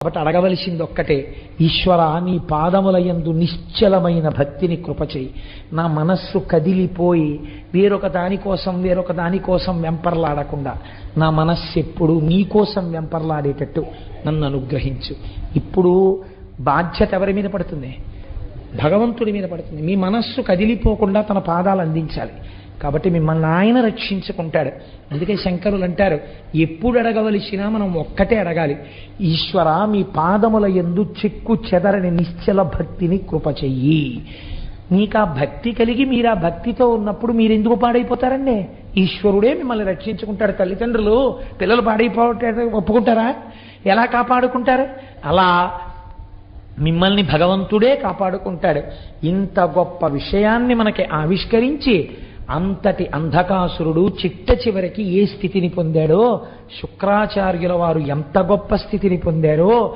కాబట్టి అడగవలసింది ఒక్కటే, ఈశ్వర నీ పాదములయందు నిశ్చలమైన భక్తిని కృపచేయి. నా మనస్సు కదిలిపోయి వేరొక దానికోసం వెంపర్లాడకుండా నా మనస్సు ఎప్పుడు నీకోసం వెంపర్లాడేటట్టు నన్ను అనుగ్రహించు. ఇప్పుడు బాధ్యత ఎవరి మీద పడుతుంది? భగవంతుడి మీద పడుతుంది. మీ మనస్సు కదిలిపోకుండా తన పాదాలు అందించాలి. కాబట్టి మిమ్మల్ని ఆయన రక్షించుకుంటాడు. అందుకే శంకరులు అంటారు, ఎప్పుడు అడగవలసినా మనం ఒక్కటే అడగాలి, ఈశ్వర మీ పాదముల యందు చెక్కు చెదరని నిశ్చల భక్తిని కృప చెయ్యి. మీకు ఆ భక్తి కలిగి మీరు ఆ భక్తితో ఉన్నప్పుడు మీరు ఎందుకు పాడైపోతారండి? ఈశ్వరుడే మిమ్మల్ని రక్షించుకుంటాడు. తల్లిదండ్రులు పిల్లలు పాడైపోతే ఒప్పుకుంటారా? ఎలా కాపాడుకుంటారు? అలా మిమ్మల్ని భగవంతుడే కాపాడుకుంటాడు. ఇంత గొప్ప విషయాన్ని మనకి ఆవిష్కరించి అంతటి అంధకాసురుడు చిట్ట చివరికి ఏ స్థితిని పొందాడో, శుక్రాచార్యుల వారు ఎంత గొప్ప స్థితిని పొందారో